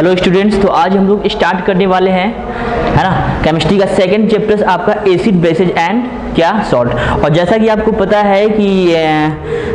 Hello students, तो आज हम लोग स्टार्ट करने वाले हैं, है ना, केमिस्ट्री का सेकंड चैप्टर आपका एसिड बेसिस एंड क्या सॉल्ट। और जैसा कि आपको पता है कि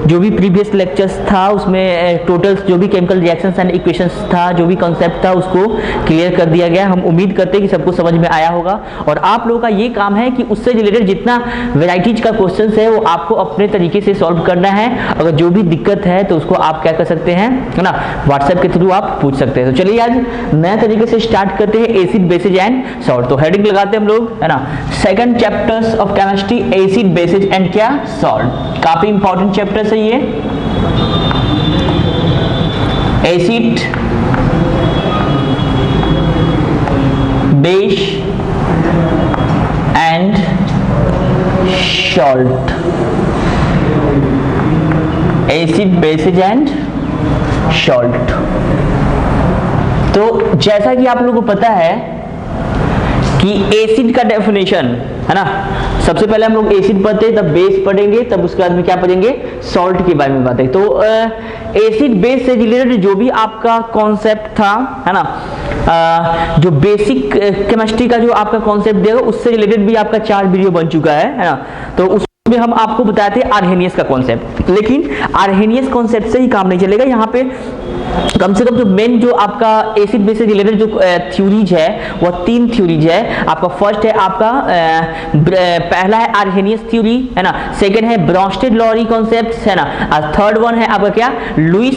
जो भी प्रीवियस लेक्चर्स था उसमें टोटल जो भी केमिकल रिएक्शंस एंड इक्वेशंस था, जो भी कॉन्सेप्ट था उसको क्लियर कर दिया गया। हम उम्मीद करते हैं कि सबको समझ में आया होगा और आप लोगों का ये काम है कि उससे रिलेटेड जितना वेराइटीज का क्वेश्चन है वो आपको अपने तरीके से सॉल्व करना है। अगर जो भी दिक्कत है तो उसको आप क्या कर सकते हैं, है ना, व्हाट्सएप के थ्रू आप पूछ सकते हैं। तो चलिए आज नए तरीके से स्टार्ट करते हैं एसिड बेसिस एंड सॉल्ट। तो हेडिंग लगाते हैं हम लोग, है ना, second chapters of chemistry acid basis and क्या सॉल्ट। काफी इंपॉर्टेंट चैप्टर है ये, acid base and salt, acid basis and salt. तो जैसा कि आप लोगों को पता है कि एसिड का डेफिनेशन, है ना, सबसे पहले हम लोग एसिड पढ़ते हैं, तब बेस पढ़ेंगे, तब उसके बाद में क्या पढ़ेंगे, सॉल्ट के बारे में बात है। तो एसिड बेस से रिलेटेड जो भी आपका कॉन्सेप्ट था, है ना, जो बेसिक केमिस्ट्री का जो आपका कॉन्सेप्ट देगा उससे रिलेटेड भी आपका 4 वीडियो बन चुका है ना। तो उसमें हम आपको बताए थे आर्हेनियस का कॉन्सेप्ट, लेकिन आर्हेनियस कॉन्सेप्ट से ही काम नहीं चलेगा। यहाँ पे कम से कम जो मेन जो आपका एसिड बेस से रिलेटेड जो थ्योरीज है वो 3 थ्योरीज है। आपका फर्स्ट है आपका पहला है आर्हेनियस थ्योरी, है ना, सेकंड है ब्रॉन्स्टेड-लॉरी कॉन्सेप्ट, है ना, और थर्ड वन है आपका क्या, लुईस,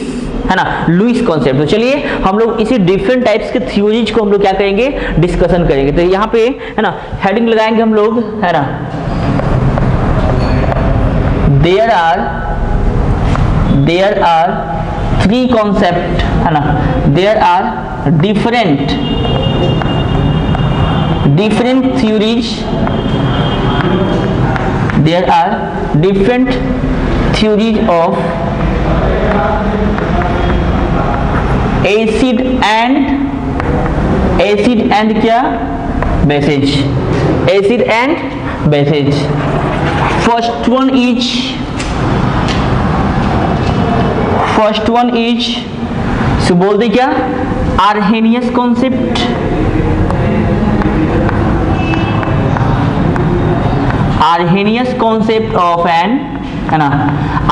है ना, लुईस कॉन्सेप्ट। तो चलिए हम लोग इसी डिफरेंट टाइप्स के थ्योरीज को हम लोग क्या करेंगे, डिस्कशन करेंगे। तो यहाँ पे, है ना, हेडिंग लगाएंगे हम लोग, है ना, there are 3 concept, है ना, there are different theories, there are different theories of acid and क्या, bases, acid and bases। first one is सो बोल दे क्या, Arrhenius concept, Arrhenius concept of an, है ना,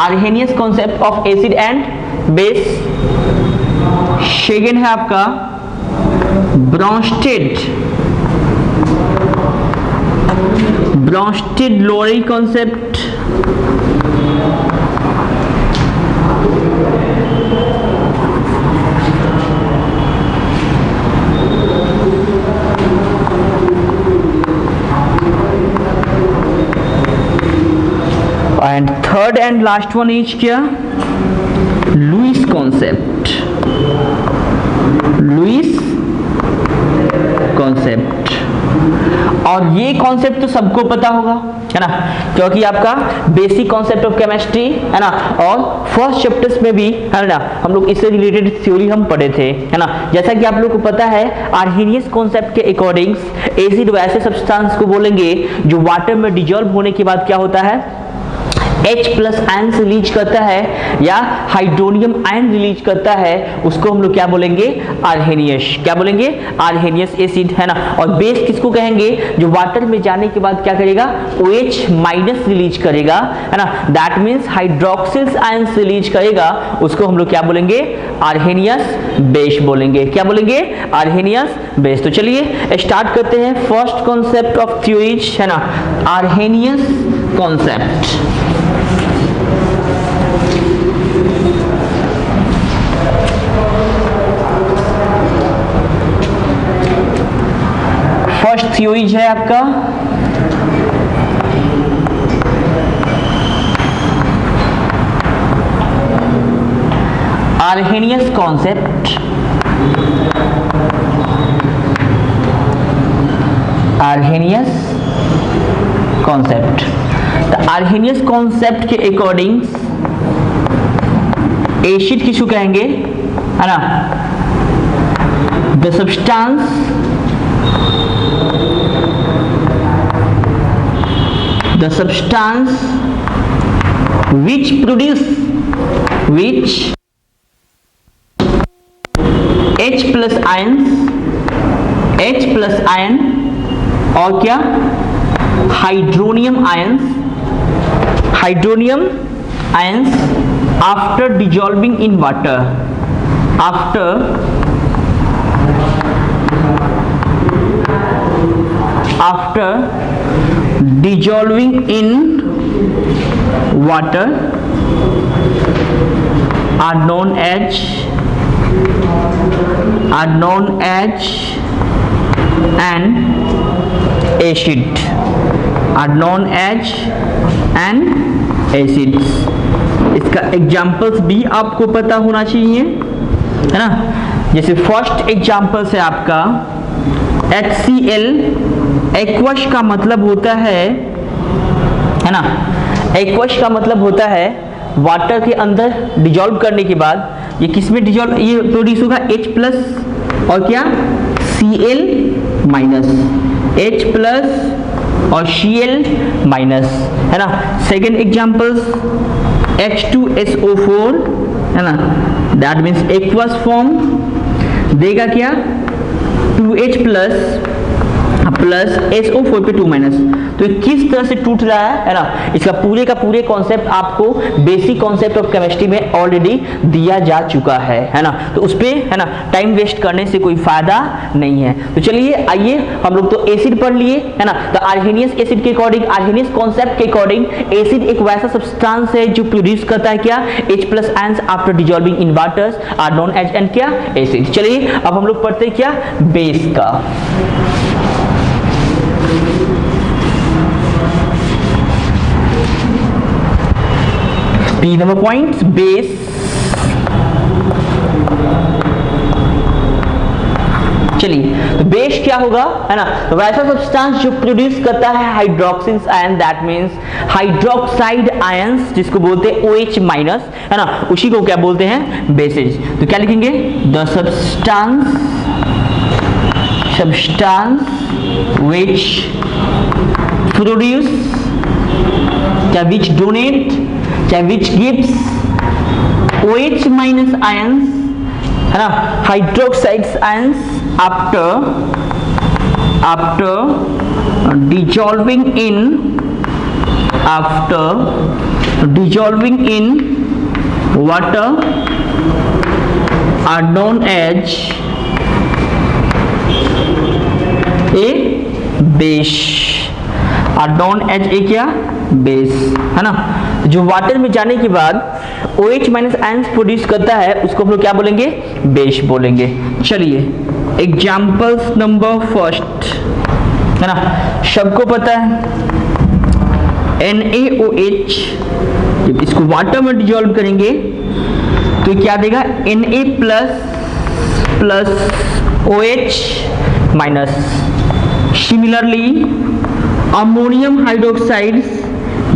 Arrhenius concept of acid and base. Second है आपका Bronsted Lowry concept, and third and last one is क्या, Lewis concept, Lewis concept. और ये कॉन्सेप्ट तो सबको पता होगा, है ना, क्योंकि आपका बेसिक कॉन्सेप्ट ऑफ केमिस्ट्री, है ना, और फर्स्ट चैप्टर्स में भी, है ना, हम लोग इससे रिलेटेड थ्योरी हम पढ़े थे, है ना। जैसा कि आप लोग को पता है आर्हेनियस कॉन्सेप्ट के अकॉर्डिंग एसिड वैसे सब्सटेंस को बोलेंगे जो वाटर में डिजॉल्व होने के बाद क्या होता है, H+ आयन रिलीज करता है या हाइड्रोनियम आयन रिलीज करता है, उसको हम लोग क्या बोलेंगे, आर्हेनियस। क्या बोलेंगे, आर्हेनियस एसिड, है ना। और बेस किसको कहेंगे, जो वाटर में जाने के बाद क्या करेगा, OH- रिलीज करेगा, है ना, that means hydroxyl ion release करेगा, उसको हम लोग क्या बोलेंगे, आर्हेनियस बेस बोलेंगे। क्या बोलेंगे, आर्हेनियस बेस। तो चलिए स्टार्ट करते हैं फर्स्ट कॉन्सेप्ट ऑफ थ्योरीज, है ना, आर्हेनियस कॉन्सेप्ट। फर्स्ट थ्योरीज है आपका आर्हेनियस कॉन्सेप्ट, आर्हेनियस कॉन्सेप्ट। तो आर्हेनियस कॉन्सेप्ट के अकॉर्डिंग एसिड किसको कहेंगे, है ना, the substance the substance which H plus ion और क्या hydronium ions after dissolving in water, after dissolving in water are known as an acid, इसका examples भी आपको पता होना चाहिए, है ना। जैसे फर्स्ट एग्जाम्पल्स है आपका HCl, एक्वस का मतलब होता है ना, एक्वस का मतलब होता है वाटर के अंदर डिजॉल्व करने के बाद ये किस में डिजॉल्व, ये प्रोड्यूस होगा H प्लस और क्या Cl माइनस, H प्लस और Cl माइनस, है ना। सेकेंड एग्जाम्पल्स H2SO4, है ना, दैट मीन्स एक्वस फॉर्म देगा क्या 2H प्लस SO4 पे 2 माइनस। तो ये किस तरह से टूट रहा है ना, इसका पूरे का पूरे कॉन्सेप्ट आपको बेसिक कॉन्सेप्ट ऑफ केमिस्ट्री में ऑलरेडी दिया जा चुका है ना। तो उस पे है ना टाइम वेस्ट करने से कोई फायदा नहीं है। तो चलिए आइए हम लोग तो एसिड पढ़ लिए, है ना। तो आर्हेनियस एसिड के अकॉर्डिंग, आर्हेनियस कॉन्सेप्ट के अकॉर्डिंग एसिड एक वैसा सब्सटेंस है जो प्रोड्यूस करता है क्या H plus ions after dissolving in waters are known as and क्या एसिड। चलिए अब हम लोग पढ़ते हैं क्या बेस का। P number points, base. चलिए तो बेस क्या होगा, है ना, तो वैसा सब्सटेंस जो प्रोड्यूस करता है hydroxyls ion, that means hydroxide ions जिसको बोलते हैं OH माइनस, है ना, उसी को क्या बोलते हैं बेसिस। तो क्या लिखेंगे द सब्सटेंस which produce क्या which donate क्या which gives OH minus ions, है ना, hydroxides ions after dissolving in water are known as a base, क्या बेस, है ना। जो वाटर में जाने के बाद OH माइनस आयंस प्रोड्यूस करता है उसको हम लोग क्या बोलेंगे बेस बोलेंगे। चलिए एग्जाम्पल्स नंबर फर्स्ट, है ना, सबको पता है NaOH, जब इसको वाटर में डिजॉल्व करेंगे तो क्या देगा Na plus OH minus. Similarly ammonium hydroxides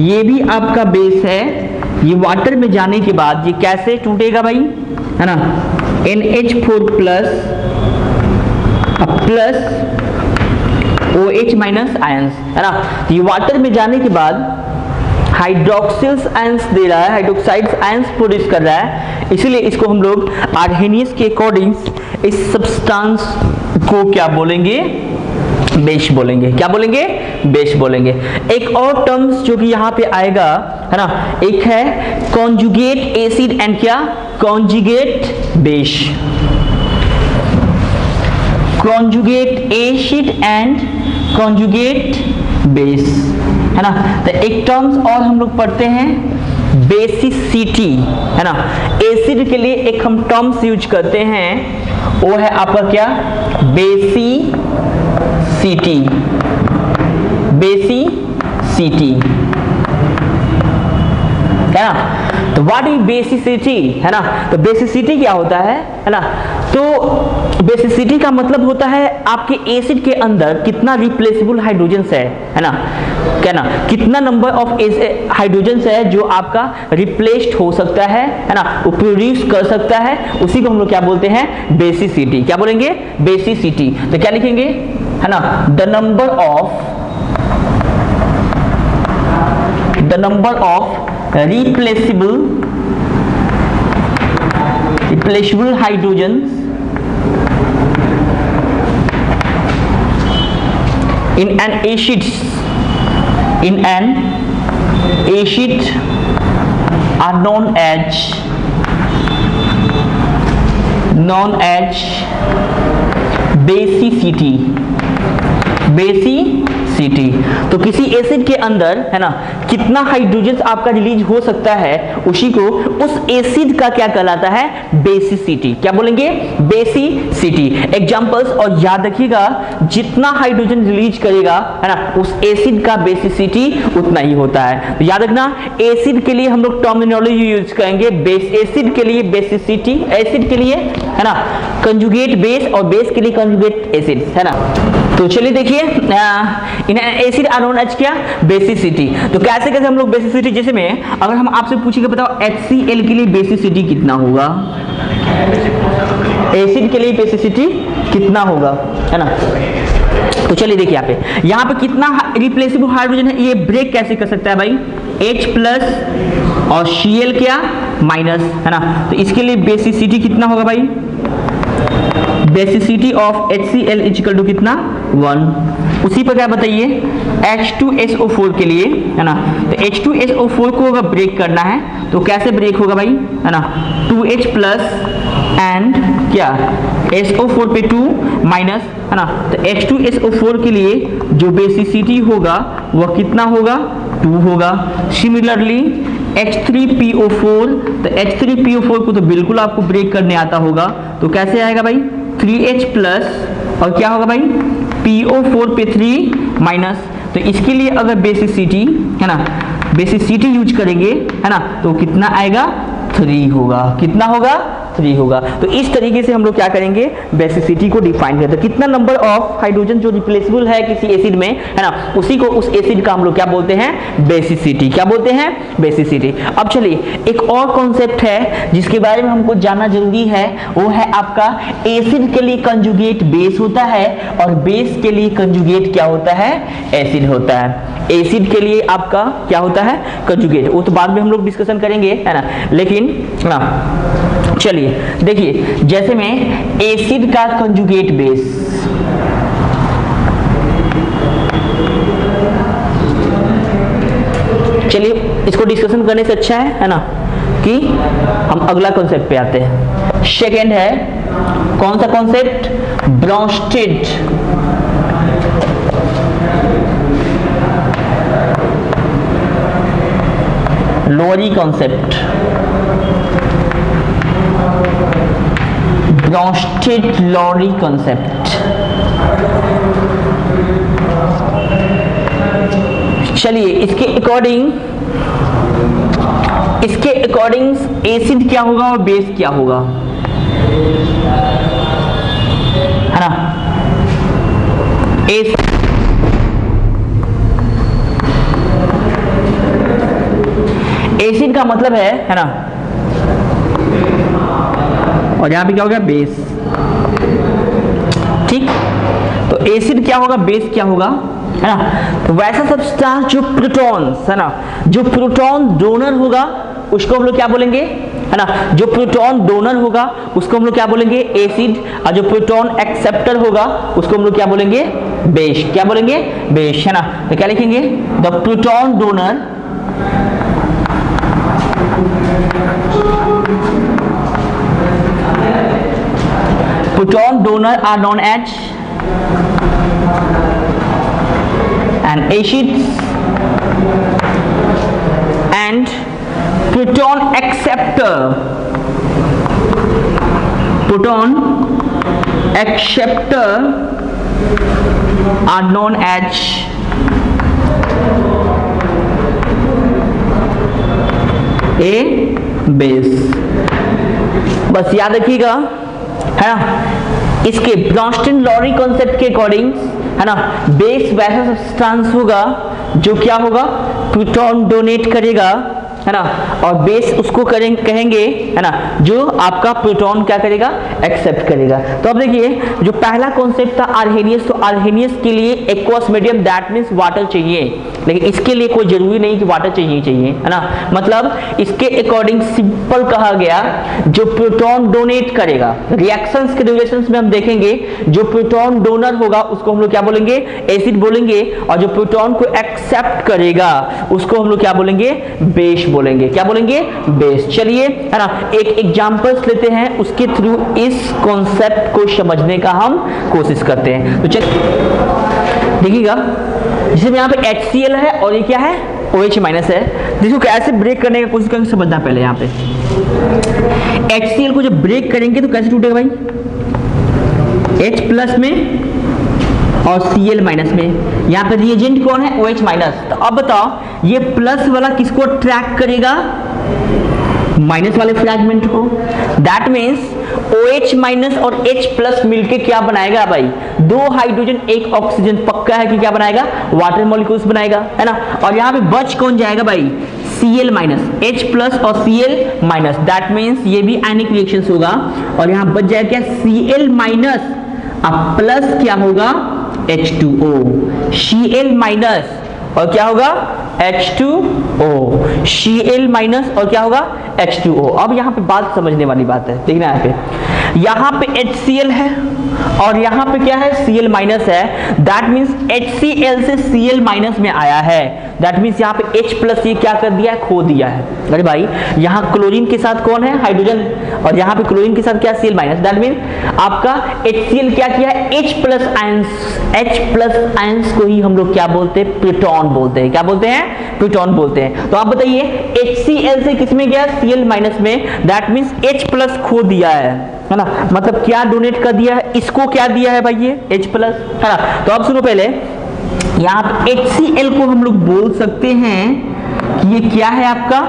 ये भी आपका बेस है, ये वाटर में जाने के बाद ये कैसे टूटेगा भाई, है ना, NH4 plus OH minus ions, है ना। ये वाटर में जाने के बाद हाइड्रोक्सिल्स आयंस दे रहा है, हाइड्रोक्साइड्स आयंस प्रोड्यूस कर रहा है, इसीलिए इसको हम लोग आर्हेनियस के अकॉर्डिंग इस सब्सटेंस को क्या बोलेंगे बेस बोलेंगे। क्या बोलेंगे बेस बोलेंगे। एक और टर्म्स जो कि यहाँ पे आएगा, है ना, एक है कॉन्जुगेट एसिड एंड क्या conjugate base, conjugate acid and conjugate base, है ना। तो एक टर्म्स और हम लोग पढ़ते हैं बेसिसिटी, है ना। एसिड के लिए एक हम टर्म्स यूज करते हैं, वो है आपका क्या बेसिसिटी, है ना। तो व्हाट इज बेसिसिटी, है ना। तो बेसिसिटी क्या होता है ना। तो बेसिसिटी का मतलब होता है आपके एसिड के अंदर कितना रिप्लेसेबल हाइड्रोजन्स है ना, क्या ना, कितना नंबर ऑफ हाइड्रोजन्स है जो आपका रिप्लेस्ड हो सकता है ना, वो प्रोड्यूस कर सकता है, उसी को हम लोग क्या बोलते हैं बेसिसिटी। क्या बोलेंगे बेसिसिटी। तो क्या लिखेंगे, है ना, the number of replaceable hydrogens in an acid are known as basicity. तो किसी एसिड के अंदर है ना कितना हाइड्रोजन आपका रिलीज हो सकता है, उसी को उस एसिड का क्या कहलाता है, बेसिसिटी। क्या बोलेंगे, बेसिसिटी। एग्जांपल्स, और याद रखिएगा जितना हाइड्रोजन रिलीज करेगा है ना उस एसिड का बेसिसिटी उतना ही होता है। तो याद रखना, एसिड के लिए हम लोग टर्मिनोलॉजी यूज करेंगे, बेस एसिड के लिए बेसिसिटी, एसिड के लिए है ना कंजुगेट बेस, और बेस के लिए कंजुगेट एसिड, है ना। तो चलिए देखिए, in acid are known as क्या, बेसिसिटी। तो कैसे कैसे हम लोग बेसिसिटी, जैसे में अगर हम आपसे पूछेंगे बताओ HCl के लिए बेसिसिटी कितना होगा, एसिड के लिए बेसिसिटी कितना होगा, है ना। तो चलिए देखिए यहाँ पे कितना रिप्लेसेबल हाइड्रोजन है, ये ब्रेक कैसे कर सकता है भाई, H प्लस और Cl क्या माइनस, है ना। तो इसके लिए बेसिसिटी कितना होगा भाई, basicity of HCl equal to कितना 1। उसी पर क्या बताइए H2SO4 के लिए, है ना। तो H2SO4 को अगर ब्रेक करना है तो कैसे ब्रेक होगा भाई, है ना, 2H प्लस एंड क्या SO4 पे 2 माइनस, है ना। तो H2SO4 के लिए जो बेसिसिटी होगा वह कितना होगा, 2 होगा। सिमिलरली H3PO4, तो H3PO4 को तो बिल्कुल आपको ब्रेक करने आता होगा, तो कैसे आएगा भाई 3H प्लस और क्या होगा भाई PO4 पे 3 माइनस। तो इसके लिए अगर बेसिसिटी, है ना, बेसिसिटी यूज करेंगे, है ना, तो कितना आएगा 3 होगा, कितना होगा 3 होगा। तो इस तरीके से हम लोग क्या करेंगे, बेसिसिटी को डिफाइन करते हैं। कितना नंबर ऑफ हाइड्रोजन जो रिप्लेसेबल है किसी एसिड में, है ना, उसी को उस एसिड का हम लोग क्या बोलते हैं, बेसिसिटी। क्या बोलते हैं, बेसिसिटी। अब चलिए एक और कॉन्सेप्ट है जिसके बारे में हमको जानना जरूरी है, वो है आपका एसिड के लिए कंजुगेट बेस होता है और बेस के लिए कंजुगेट क्या होता है, एसिड होता है। एसिड के लिए आपका क्या होता है, कंजुगेट, वो तो बाद में हम लोग डिस्कशन करेंगे, है ना। लेकिन ना चलिए देखिए, जैसे में एसिड का कंजुगेट बेस, चलिए इसको डिस्कशन करने से अच्छा है ना कि हम अगला कॉन्सेप्ट पे आते हैं। सेकेंड है कौन सा कॉन्सेप्ट, ब्रोंस्टेड लोरी कॉन्सेप्ट, ब्रोंस्टेड लोरी कॉन्सेप्ट। चलिए इसके अकॉर्डिंग एसिड क्या होगा और बेस क्या होगा, है ना। एसिड का मतलब है ना, और यहां पे क्या हो गया, बेस। ठीक, तो एसिड क्या होगा, बेस क्या होगा, है ना। तो वैसा सब्सटेंस जो प्रोटॉन्स, है ना, जो प्रोटॉन डोनर होगा उसको हम लोग क्या बोलेंगे, है ना, जो प्रोटॉन डोनर होगा उसको हम लोग क्या बोलेंगे, एसिड, और जो प्रोटॉन एक्सेप्टर होगा उसको हम लोग क्या बोलेंगे, बेस। क्या बोलेंगे, बेस, है ना। तो क्या लिखेंगे, the proton donor proton donor are known as an acids and proton acceptor are known as a base। बस याद रखिएगा, है ना। इसके ब्रोंस्टेड-लोरी कॉन्सेप्ट के अकॉर्डिंग, है ना, बेस वैसा सब्सटेंस होगा जो क्या होगा, प्रोटॉन डोनेट करेगा, है ना, और बेस उसको कहेंगे, है ना, जो आपका प्रोटॉन क्या करेगा, एक्सेप्ट करेगा। तो अब देखिए जो पहला कॉन्सेप्ट था आर्हेनियस, तो आर्हेनियस के लिए aqueous medium that means water चाहिए, लेकिन इसके लिए कोई जरूरी नहीं कि वाटर चाहिए, है ना, मतलब इसके अकॉर्डिंग सिंपल कहा गया जो प्रोटॉन डोनेट करेगा, रिएक्शंस के रिलेशंस में हम देखेंगे जो प्रोटॉन डोनर होगा उसको हम लोग क्या बोलेंगे, एसिड बोलेंगे, और जो प्रोटॉन को एक्सेप्ट करेगा उसको हम लोग क्या बोलेंगे, बेस बोलेंगे। क्या बोलेंगे, बेस। चलिए, है ना, एक एग्जांपल्स लेते हैं, उसके थ्रू इस कॉन्सेप्ट को समझने का हम कोशिश करते हैं। तो चलिए देखिएगा, जैसे यहाँ पे HCl है और ये क्या है, OH माइनस है। जिसको कैसे ब्रेक करने का कोशिश करेंगे समझना पहले। यहाँ पे HCl को जब ब्रेक करेंगे तो कैसे टूटेगा भाई, H प्लस में और Cl माइनस में। यहाँ पे रिएजेंट कौन है, OH माइनस। तो अब बताओ ये प्लस वाला किसको अट्रैक्ट करेगा, माइनस वाले फ्रैगमेंट को। दैट मीन्स OH माइनस और H प्लस मिलके क्या बनाएगा भाई, दो हाइड्रोजन एक ऑक्सीजन, पक्का है कि क्या बनाएगा, वाटर मॉलिक्यूल्स बनाएगा, है ना। और यहाँ पे बच कौन जाएगा भाई, Cl माइनस, H प्लस और Cl माइनस। दैट मीन्स ये भी आयनिक रिएक्शंस होगा, और यहाँ बच जाएगा क्या, Cl माइनस, अब प्लस क्या होगा, H2O, Cl माइनस और क्या होगा, H2O, Cl माइनस और क्या होगा, H2O। अब यहाँ पे बात समझने वाली बात है, देखना यहाँ पे HCl है और यहाँ पे क्या है, Cl माइनस है। दैट मीन्स HCl से Cl माइनस में आया है। दैट मीन्स यहाँ पे H प्लस ये क्या कर दिया है, खो दिया है। अरे भाई यहाँ क्लोरीन के साथ कौन है, हाइड्रोजन, और यहाँ पे क्लोरीन के साथ क्या, Cl माइनस। दैट मीन्स आपका HCl क्या किया है, H प्लस आयंस को ही हम लोग क्या बोलते हैं, प्रोटॉन बोलते हैं। क्या बोलते हैं, प्रोटॉन बोलते हैं। तो आप बताइए HCl से किस में गया, Cl माइनस में। दैट मीन्स H प्लस खो दिया है ना, मतलब क्या डोनेट कर दिया है, इसको क्या दिया है भाई, ये H प्लस, है ना। तो अब सुनो पहले, यहाँ पे HCl को हम लोग बोल सकते हैं कि ये क्या है आपका,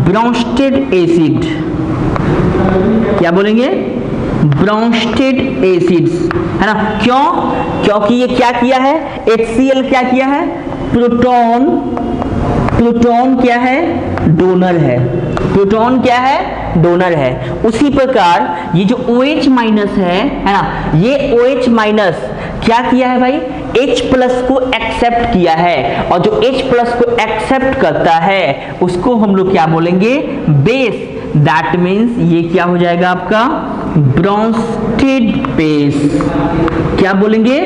ब्रोंस्टेड एसिड। क्या बोलेंगे, ब्रोंस्टेड एसिड्स, है ना। क्यों, क्योंकि ये क्या किया है, HCl क्या किया है, प्रोटॉन क्या है, डोनर है। प्रोटॉन क्या है, डोनर है। उसी प्रकार ये जो OH माइनस है ना, ये OH माइनस क्या किया है भाई, H प्लस को एक्सेप्ट किया है, और जो H प्लस को एक्सेप्ट करता है उसको हम लोग क्या बोलेंगे, बेस। दैट मीन्स ये क्या हो जाएगा आपका, ब्रोंस्टेड बेस। क्या बोलेंगे,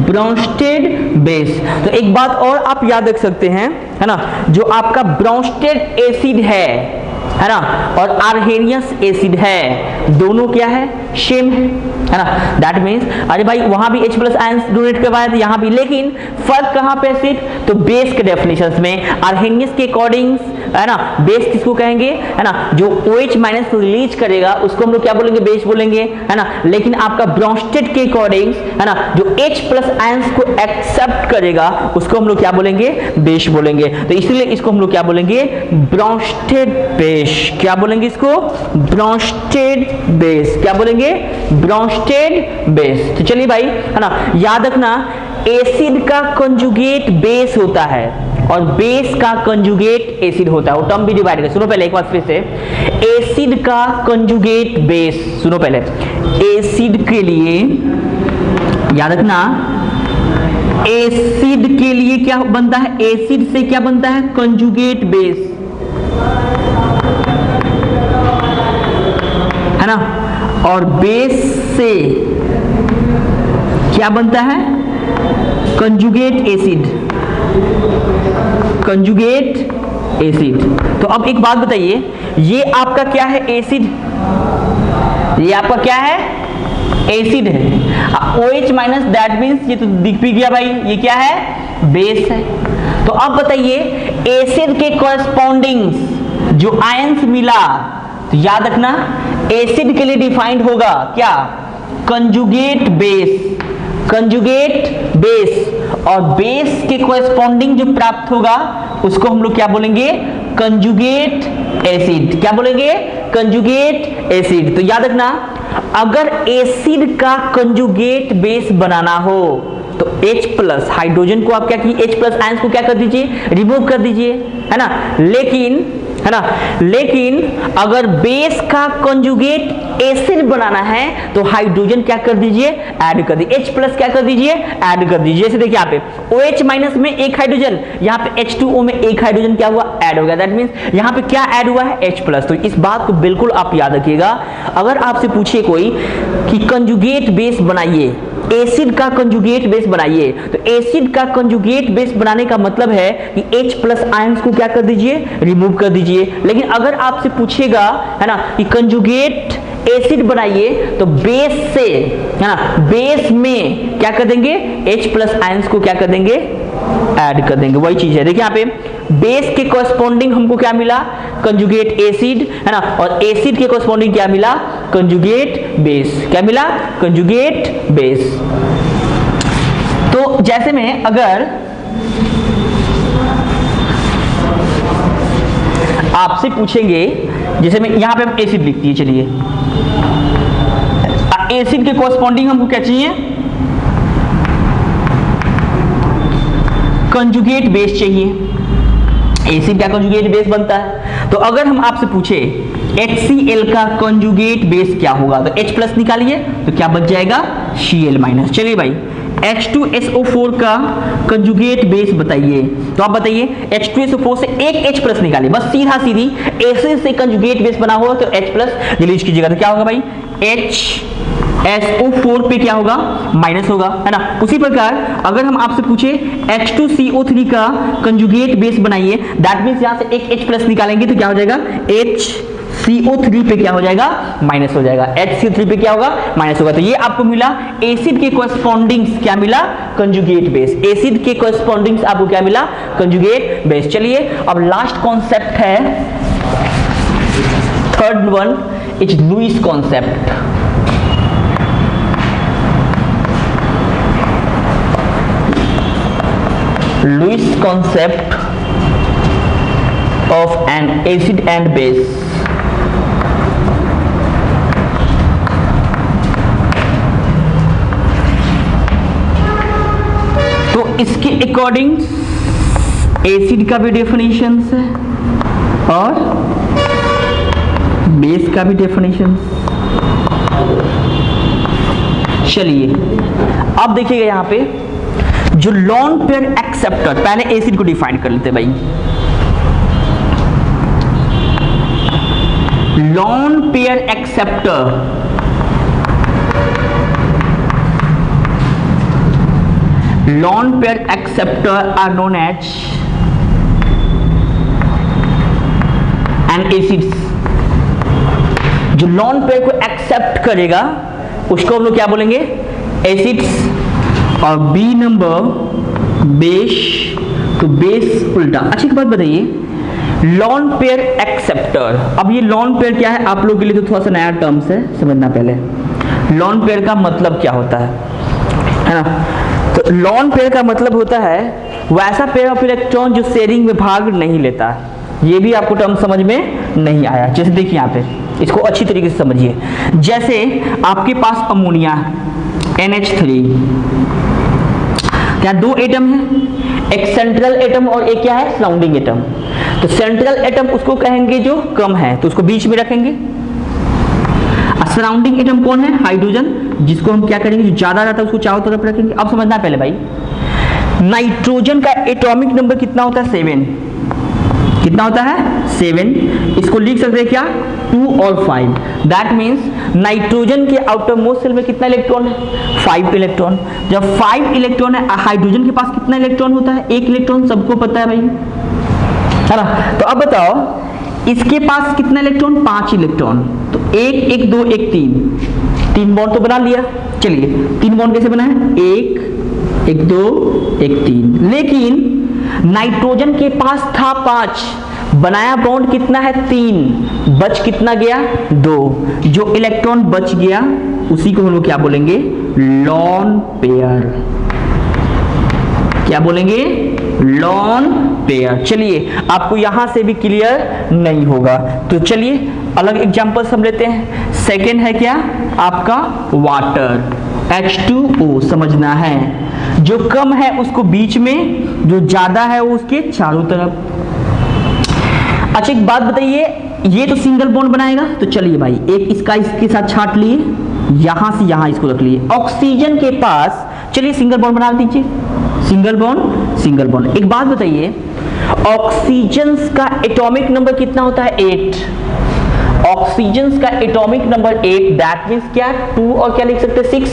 ब्रोंस्टेड बेस। तो एक बात और आप याद रख सकते हैं, है ना, जो आपका ब्रोंस्टेड एसिड है ना, और आर्हेनियस एसिड है, दोनों क्या है, सेम है ना। दैट मीन्स अरे भाई वहां भी H प्लस आयंस डोनेट करवाया था, यहाँ भी, लेकिन फर्क कहां पे सिर्फ, तो बेस के डेफिनेशंस में। आर्हेनियस के अकॉर्डिंग, है ना, बेस किसको कहेंगे, है ना, जो OH माइनस रिलीज करेगा उसको हम लोग क्या बोलेंगे, बेस बोलेंगे, है ना। लेकिन आपका ब्रोंस्टेड के अकॉर्डिंग, है ना, जो H प्लस आयंस को एक्सेप्ट करेगा उसको हम लोग क्या बोलेंगे, बेस बोलेंगे। तो इसलिए इसको हम लोग क्या बोलेंगे, ब्रोंस्टेड बेस। क्या बोलेंगे इसको, ब्रोंस्टेड बेस। क्या बोलेंगे, ब्रोंस्टेड बेस। तो चलिए भाई, है ना, याद रखना एसिड का कंजुगेट बेस होता है और बेस का कंजुगेट एसिड होता है। वो टर्म भी डिवाइड कर, सुनो पहले एक बार फिर से, एसिड का कंजुगेट बेस। सुनो पहले, एसिड के लिए याद रखना, एसिड के लिए क्या बनता है, एसिड से क्या बनता है, कंजुगेट बेस, है ना। और बेस से क्या बनता है, कंजुगेट एसिड, कंजुगेट एसिड। तो अब एक बात बताइए, ये आपका क्या है, एसिड, ये आपका क्या है, एसिड है। OH माइनस, दैट मीन्स ये तो दिख भी गया भाई, ये क्या है, बेस है। तो अब बताइए एसिड के कॉरेस्पॉन्डिंग जो आयंस मिला, तो याद रखना एसिड के लिए डिफाइंड होगा क्या, कंजुगेट बेस, कंजुगेट बेस। और बेस के कॉरेस्पॉन्डिंग जो प्राप्त होगा उसको हम लोग क्या बोलेंगे, कंजुगेट एसिड। क्या बोलेंगे, कंजुगेट एसिड। तो याद रखना, अगर एसिड का कंजुगेट बेस बनाना हो तो H प्लस हाइड्रोजन को आप क्या कीजिए, H प्लस आयंस को क्या कर दीजिए, रिमूव कर दीजिए, है ना। लेकिन है ना। लेकिन अगर बेस का कंजुगेट एसिड बनाना है तो हाइड्रोजन क्या कर दीजिए, ऐड कर दीजिए, H+ क्या कर दीजिए, ऐड कर दीजिए। जैसे देखिए यहाँ पे OH- में एक हाइड्रोजन, यहाँ पे H2O में एक हाइड्रोजन क्या हुआ, ऐड हो गया। दैट मींस यहाँ पे क्या ऐड हुआ है, H+। तो इस बात को बिल्कुल आप याद रखिएगा। अगर आपसे पूछे कोई कि कंजुगेट बेस बनाइए, एसिड का कंजुगेट बेस बनाइए, तो एसिड का कंजुगेट बेस बनाने का मतलब है कि H+ आयंस को क्या कर दीजिए, रिमूव कर दीजिए। लेकिन अगर आपसे पूछेगा है ना कि कंजुगेट एसिड बनाइए, तो बेस से है ना, बेस में क्या कर देंगे, H+ आयंस को क्या कर देंगे, ऐड कर देंगे। वही चीज है, देखिए यहाँ पे बेस के कॉरस्पॉन्डिंग हमको क्या मिला, कंजुगेट एसिड, है ना, और एसिड के कॉरस्पॉन्डिंग क्या मिला, कंजुगेट बेस। क्या मिला, कंजुगेट बेस। तो जैसे में अगर आपसे पूछेंगे, जैसे में यहां पे हम एसिड लिख दिए, चलिए एसिड के कॉरस्पॉन्डिंग हमको क्या चाहिए, कंजुगेट बेस चाहिए। एसिड का कंजुगेट बेस बनता है, तो अगर हम आपसे पूछे HCl का कंजुगेट बेस क्या होगा, तो H+ निकालिए, तो क्या बच जाएगा, Cl-। चलिए भाई H2SO4 का कंजुगेट बेस बताइए, तो आप बताइए H2SO4 से एक H+ निकालिए, बस सीधा सीधी एसिड से कंजुगेट बेस बना हुआ तो H+ डिलीट कीजिएगा, तो क्या होगा भाई, HSO4 पे क्या होगा, माइनस होगा, है ना। उसी प्रकार अगर हम आपसे पूछे H2CO3 का कंजुगेट बेस बनाइए, दैट मींस यहां से एक H+ निकालेंगे तो क्या हो जाएगा, HCO3 पे क्या हो जाएगा, माइनस हो जाएगा, HCO3 पे क्या होगा, माइनस होगा। तो ये आपको मिला एसिड के कॉरस्पॉन्डिंग्स, क्या मिला, कंजुगेट बेस। एसिड के कॉरस्पॉन्डिंग्स आपको क्या मिला, कंजुगेट बेस। चलिए अब लास्ट कॉन्सेप्ट है, third one is Lewis concept. Lewis concept of an acid and base। तो इसके अकॉर्डिंग एसिड का भी डेफिनेशन है और बेस का भी डेफिनेशन। चलिए अब देखिएगा यहाँ पे जो लॉन पेयर एक्सेप्टर, पहले एसिड को डिफाइन कर लेते भाई। Lone pair acceptor, lone pair acceptor are known as an acids. जो लॉन पेयर को एक्सेप्ट करेगा उसको हम लोग क्या बोलेंगे, एसिड्स। और बी नंबर बेस, तो बेस उल्टा। अच्छी बात बताइए, लॉन पेयर एक्सेप्टर, अब ये लॉन पेयर क्या है आप लोगों के लिए तो थोड़ा सा नया टर्म्स है, समझना पहले लॉन पेयर का मतलब क्या होता है ना। तो लॉन पेयर का मतलब होता है वैसा पेयर ऑफ इलेक्ट्रॉन जो शेयरिंग में भाग नहीं लेता। ये भी आपको टर्म समझ में नहीं आया, जैसे देखिए यहाँ पे इसको अच्छी तरीके से समझिए। जैसे आपके पास अमोनिया NH3, क्या दो एटम है, एक सेंट्रल एटम और एक क्या है, सराउंडिंग एटम। तो सेंट्रल एटम उसको कहेंगे जो कम है, तो उसको बीच में रखेंगे। सराउंडिंग एटम कौन है, हाइड्रोजन, जिसको हम क्या करेंगे, जो ज्यादा रहता है उसको चारों तरफ रखेंगे। अब समझना पहले भाई, नाइट्रोजन का एटॉमिक नंबर कितना होता है, 7। कितना होता है, 7। इसको लिख सकते हैं क्या, 2 और 5। दैट मीन्स नाइट्रोजन के आउटर मोस्ट शेल में कितना इलेक्ट्रॉन है, 5 इलेक्ट्रॉन। जब 5 इलेक्ट्रॉन है, हाइड्रोजन के पास कितना इलेक्ट्रॉन होता है, 1 इलेक्ट्रॉन, सबको पता है भाई, है ना। तो अब बताओ इसके पास कितना इलेक्ट्रॉन, 5 इलेक्ट्रॉन। तो 1 1 2 1 3 बॉन्ड तो बना लिया। चलिए 3 बॉन्ड कैसे बना है, 1 1 2 1 3। लेकिन नाइट्रोजन के पास था 5, बनाया बॉन्ड कितना है, 3, बच कितना गया, 2। जो इलेक्ट्रॉन बच गया उसी को हम लोग क्या बोलेंगे, लॉन पेयर। क्या बोलेंगे, लॉन पेयर। चलिए आपको यहां से भी क्लियर नहीं होगा तो चलिए अलग एग्जांपल हम लेते हैं। सेकंड है क्या आपका वाटर, H2O समझना है। जो कम है उसको बीच में, जो ज्यादा है वो उसके चारों तरफ। अच्छा एक बात बताइए, ये तो सिंगल बॉन्ड बनाएगा, तो चलिए भाई एक इसका इसके साथ छाट लिए, यहां से यहां इसको रख लिए। ऑक्सीजन के पास चलिए सिंगल बॉन्ड बना दीजिए, सिंगल बॉन्ड सिंगल बॉन्ड। एक बात बताइए, ऑक्सीजन का एटॉमिक नंबर कितना होता है? 8। ऑक्सीजन का एटॉमिक नंबर 8, दैट मींस क्या 2 और क्या लिख सकते हैं 6,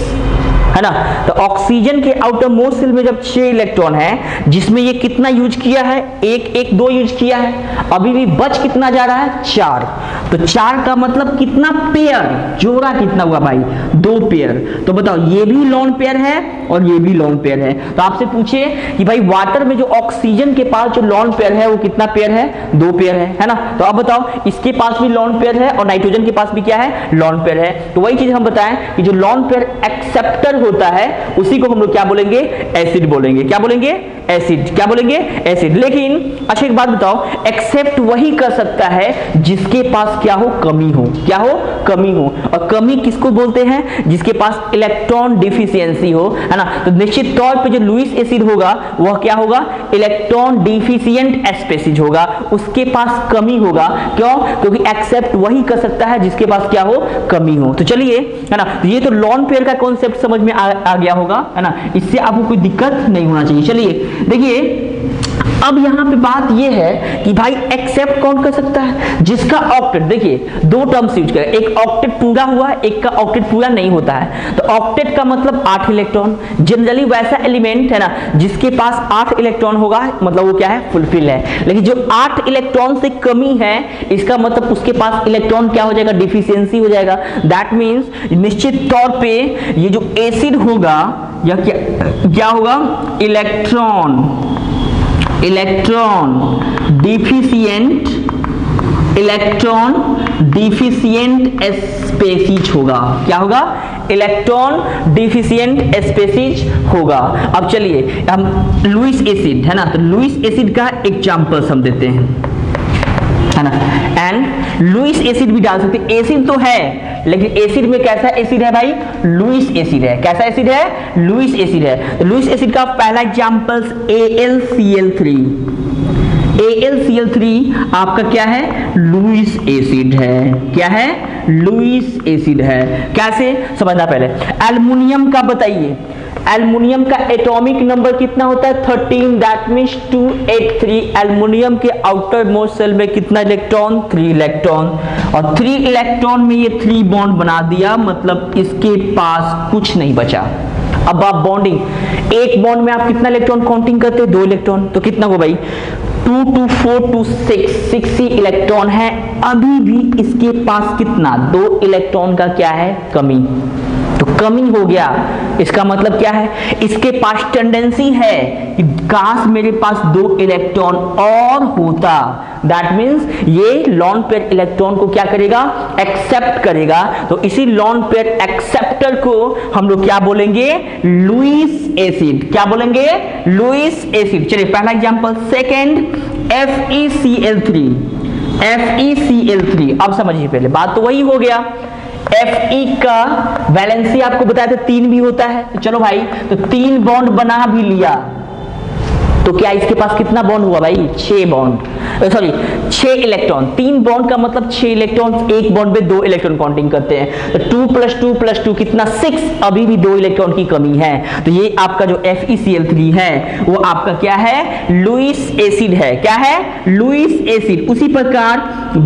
है ना। तो ऑक्सीजन के आउटर मोस्ट शेल में जब 6 इलेक्ट्रॉन है, जिसमें ये कितना यूज किया है? 1 1 2 यूज किया है, अभी भी बच कितना जा रहा है? 4। तो 4 का मतलब कितना पेयर, जोड़ा कितना हुआ भाई? 2 पेयर। तो बताओ ये भी लोन पेयर है और ये भी लोन पेयर है। तो आपसे पूछे कि भाई वाटर में जो ऑक्सीजन के पास जो लोन पेयर है वो कितना पेयर है? 2 पेयर है ना। तो अब बताओ इसके पास भी लोन पेयर है और नाइट्रोजन के पास भी क्या है? लोन पेयर है। तो वही चीज हम बताएं कि जो लोन पेयर एक्सेप्टर होता है उसी को हम लोग क्या बोलेंगे? एसिड बोलेंगे। क्या बोलेंगे? एसिड। क्या बोलेंगे? एसिड। लेकिन अच्छा एक बात बताओ, एक्सेप्ट वही कर सकता है जिसके पास क्या हो? कमी हो। क्या हो? कमी हो। और कमी किसको बोलते हैं? जिसके पास इलेक्ट्रॉन डिफिशियंसी हो, है ना। तो निश्चित तौर पे जो लुईस एसिड होगा वह क्या होगा? इलेक्ट्रॉन डिफिशियंट स्पीशीज होगा, उसके पास कमी होगा। क्यों? क्योंकि एक्सेप्ट वही कर सकता है जिसके पास क्या हो? कमी हो। तो चलिए, है ना, तो ये तो लोन पेयर का कॉन्सेप्ट समझ में आ गया होगा, है ना। इससे आपको कोई दिक्कत नहीं होना चाहिए। चलिए देखिए, अब यहां पे बात यह है कि भाई एक्सेप्ट कौन कर सकता है? जिसका ऑक्टेट, देखिए 2 टर्म्स यूज करें, एक ऑक्टेट पूरा हुआ, एक का ऑक्टेट पूरा नहीं होता है। तो ऑक्टेट का मतलब 8 इलेक्ट्रॉन, जनरली वैसा एलिमेंट है ना जिसके पास 8 इलेक्ट्रॉन होगा, मतलब वो क्या है? फुलफिल है। लेकिन जो 8 इलेक्ट्रॉन से कमी है, इसका मतलब उसके पास इलेक्ट्रॉन क्या हो जाएगा? डिफिशियंसी हो जाएगा। दैट मीन्स निश्चित तौर पे ये जो एसिड होगा या क्या होगा? इलेक्ट्रॉन डिफिशिएंट स्पेसीज होगा। क्या होगा? इलेक्ट्रॉन डिफिशिएंट स्पेसीज होगा। अब चलिए हम लुईस एसिड, है ना, तो लुईस एसिड का एग्जांपल्स हम देते हैं, है ना। एंड लुईस एसिड भी डाल सकते हैं। एसिड तो है, लेकिन एसिड में कैसा एसिड है भाई? लुईस एसिड है। कैसा एसिड है? लुईस एसिड है। तो लुईस एसिड का पहला एग्जांपल AlCl3। AlCl3 आपका क्या है? लुईस एसिड है। क्या है? लुईस एसिड है। कैसे समझना पहले। एल्युमिनियम का बताइए, एल्युमिनियम का एटॉमिक नंबर कितना होता है? 13, दैट मींस 283। एल्युमिनियम के आउटर मोस्ट शेल में कितना इलेक्ट्रॉन? 3 इलेक्ट्रॉन। और 3 इलेक्ट्रॉन में ये 3 बॉन्ड बना दिया, मतलब इसके पास कुछ नहीं बचा। अब आप बॉन्डिंग, एक बॉन्ड में आप कितना इलेक्ट्रॉन काउंटिंग करते हैं? 2 इलेक्ट्रॉन। तो कितना हो भाई? 2 2 4 2 6 ही इलेक्ट्रॉन है। अभी भी इसके पास कितना? 2 इलेक्ट्रॉन का क्या है? कमी। तो कमी हो गया, इसका मतलब क्या है? इसके पास टेंडेंसी है कि काश मेरे पास 2 इलेक्ट्रॉन और होता। दैट मींस ये लॉन पेयर इलेक्ट्रॉन को क्या करेगा? एक्सेप्ट करेगा। तो इसी लॉन पेयर एक्सेप्टर को हम लोग क्या बोलेंगे? Lewis acid. क्या बोलेंगे? Lewis acid. चलिए पहला एग्जांपल। Second FeCl3। FeCl3 अब समझिए, पहले बात तो वही हो गया। Fe का वैलेंसी आपको बताया था 3 भी होता है। तो चलो भाई, तो 3 बॉन्ड बना भी लिया, तो क्या इसके पास कितना बॉन्ड हुआ भाई? 6 बॉन्ड, सॉरी 6 इलेक्ट्रॉन। 3 बॉन्ड का मतलब 6 इलेक्ट्रॉन, एक बॉन्ड पे 2 इलेक्ट्रॉन काउंटिंग करते हैं। तो 2 + 2 + 2 कितना? 6। अभी भी 2 इलेक्ट्रॉन की कमी है। तो ये आपका जो FeCl3 है वो आपका क्या है? लुईस एसिड है। क्या है? Lewis acid. उसी प्रकार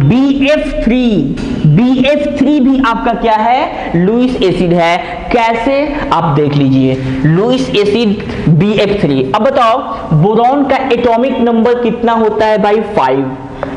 BF3 भी आपका क्या है? लुईस एसिड है। कैसे? आप देख लीजिए, लुईस एसिड BF3। अब बताओ बोरॉन का एटॉमिक नंबर कितना होता है भाई? 5।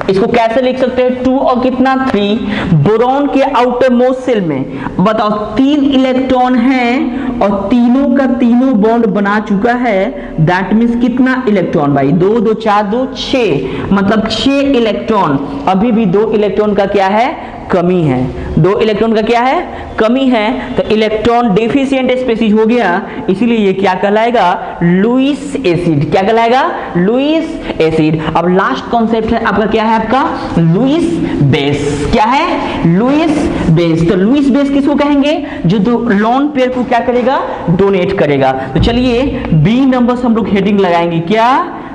इसको कैसे लिख सकते हैं? 2 और कितना? 3। बोरॉन के आउटर मोस्ट शेल में बताओ 3 इलेक्ट्रॉन हैं और तीनों का तीनों बॉन्ड बना चुका है। दैट मींस कितना इलेक्ट्रॉन भाई? 2 2 4 2 6, मतलब 6 इलेक्ट्रॉन। अभी भी 2 इलेक्ट्रॉन का क्या है? कमी है। 2 इलेक्ट्रॉन का क्या है? कमी है। तो इलेक्ट्रॉन डेफिशिएंट स्पीशीज हो गया, इसीलिए ये क्या कहलाएगा? Lewis acid. क्या कहलाएगा? Lewis acid. अब लास्ट कॉन्सेप्ट है आपका, क्या है आपका? Lewis base. क्या है? Lewis base. तो लुईस बेस किसको कहेंगे? जो लोन पेयर को क्या करेगा? डोनेट करेगा। तो चलिए B नंबर्स हम लोग हेडिंग लगाएंगे। क्या?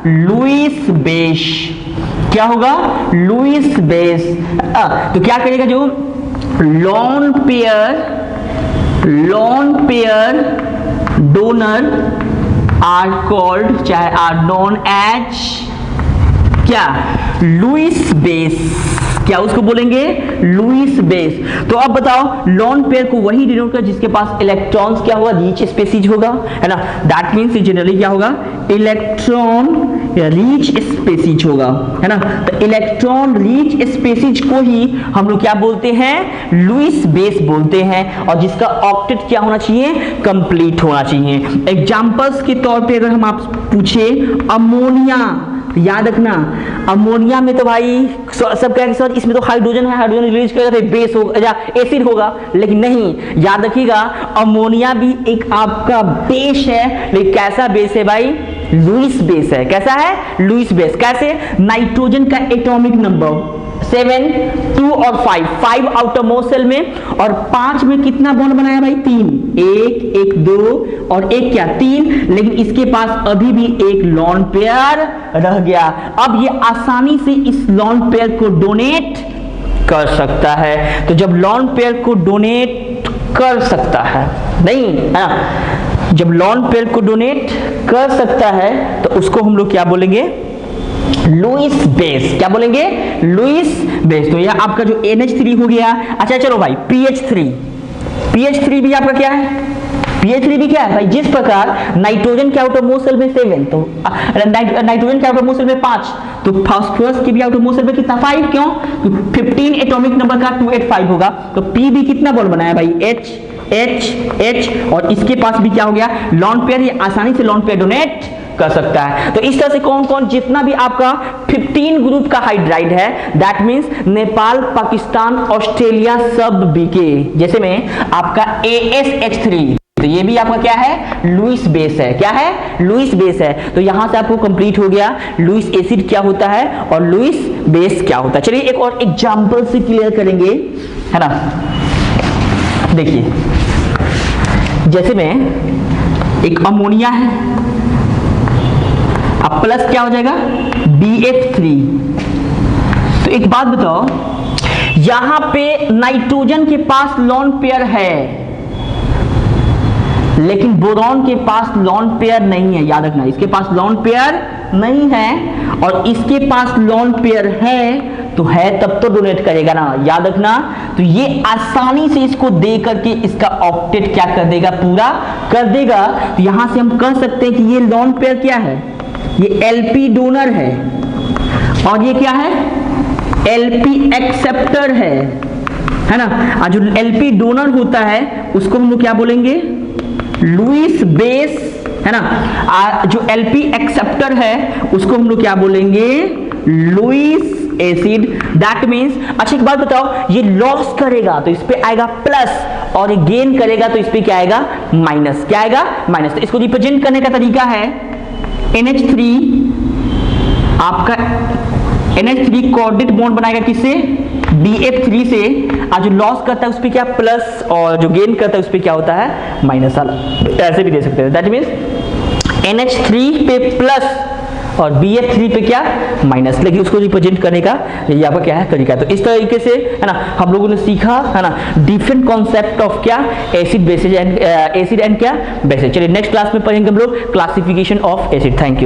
Lewis base. क्या होगा? Lewis base. तो क्या करेगा? जो lone pair donor are called, चाहे आर नोन एज क्या? Lewis base. क्या उसको बोलेंगे? Lewis base. तो अब बताओ, लोन पेयर को वही डिनोट कर जिसके पास इलेक्ट्रॉन्स क्या होगा? रिच स्पेसीज होगा, है ना। दैट मीन्स जनरली क्या होगा? इलेक्ट्रॉन रिच स्पेसीज होगा, है ना। तो इलेक्ट्रॉन रिच स्पेसीज को ही हम लोग क्या बोलते हैं? लुईस बेस बोलते हैं। और जिसका ऑक्टेट क्या होना चाहिए? कंप्लीट होना चाहिए। एग्जांपल्स के तौर पे अगर हम आप पूछे, अमोनिया, याद रखना, अमोनिया में तो भाई सब कहेंगे सर इसमें तो हाइड्रोजन है, हाइड्रोजन रिलीज करेगा तो बेस होगा या एसिड होगा, लेकिन नहीं, याद रखिएगा अमोनिया भी एक आपका बेस है, लेकिन कैसा बेस है भाई? लुईस बेस है। कैसा है? Lewis base. कैसे? नाइट्रोजन का एटॉमिक नंबर 7, 2 और 5 आउटर मोस्ट सेल में, और 5 में कितना बॉन्ड बनाया भाई? 3, 1, 2 और 1 क्या? 3। लेकिन इसके पास अभी भी एक लोन पेयर रह गया। अब ये आसानी से इस लोन पेयर को डोनेट कर सकता है। तो जब लोन पेयर को डोनेट कर सकता है, नहीं है ना, जब लोन पेयर को डोनेट कर सकता है तो उसको हम लोग क्या बोलेंगे? Lewis base. क्या बोलेंगे? Lewis base. तो यह आपका जो NH3 हो गया। अच्छा चलो भाई, PH3 भी आपका क्या है? PH3 भी क्या है भाई? जिस प्रकार नाइट्रोजन के आउटर मोस्ट सेल में 7, तो नाइट्रोजन के आउटर मोस्ट सेल में 5, तो फास्फोरस के भी आउटर मोस्ट सेल में कितना? 5। क्यों? तो 15 एटॉमिक नंबर का 285 होगा। तो P भी कितना बॉन्ड बनाया भाई? H, और इसके पास भी क्या हो गया? Lone pair. ये आसानी से लोन पेयर डोनेट कर सकता है। तो इस तरह से कौन कौन, जितना भी आपका 15 ग्रुप का हाइड्राइड है, that means Nepal, Pakistan, Australia सब बीके। जैसे में आपका ASH3, तो ये भी आपका क्या है? लुईस बेस है। क्या है? लुईस बेस है। तो यहां से आपको कंप्लीट हो गया लुईस एसिड क्या होता है और लुईस बेस क्या होता है। चलिए एक और एग्जांपल से क्लियर करेंगे, है ना। देखिए, जैसे में एक अमोनिया है, अब प्लस क्या हो जाएगा? BF3। तो एक बात बताओ, यहां पे नाइट्रोजन के पास लोन पेयर है, लेकिन बोरॉन के पास लोन पेयर नहीं है। याद रखना, इसके पास लोन पेयर नहीं है और इसके पास लोन पेयर है, तो है तब तो डोनेट करेगा ना। याद रखना, तो ये आसानी से इसको दे करके इसका ऑक्टेट क्या कर देगा? पूरा कर देगा। तो यहां से हम कह सकते हैं कि ये लोन पेयर क्या है? ये LP डोनर है और ये क्या है? LP एक्सेप्टर है ना। जो LP डोनर होता है उसको हम लोग क्या बोलेंगे? लुईस बेस, है ना। जो LP एक्सेप्टर है उसको हम लोग क्या बोलेंगे? Lewis acid. दैट मींस, अच्छा एक बात बताओ, ये लॉस करेगा तो इस पे आएगा प्लस, और ये गेन करेगा तो इस पे क्या आएगा? माइनस। क्या आएगा? माइनस। तो इसको रिप्रेजेंट करने का तरीका है NH3, आपका NH3 कोऑर्डिनेट बॉन्ड बनाएगा किससे? BF3 से। जो लॉस करता है उस पे क्या? प्लस, और जो गेन करता है उस पे क्या होता है? माइनस। ऐसे भी दे सकते हैं। दैट मींस NH3 पे प्लस और BF3 पे क्या? माइनस। लेकिन उसको रिप्रेजेंट करने का ये आपका क्या है? तरीका। तो इस तरीके से, है ना, हम लोगों ने सीखा, है ना, डिफरेंट कॉन्सेप्ट ऑफ क्या? Acid basis and acid and क्या? बेसिस। चलिए नेक्स्ट क्लास में पढ़ेंगे हम लोग classification of acid. Thank you.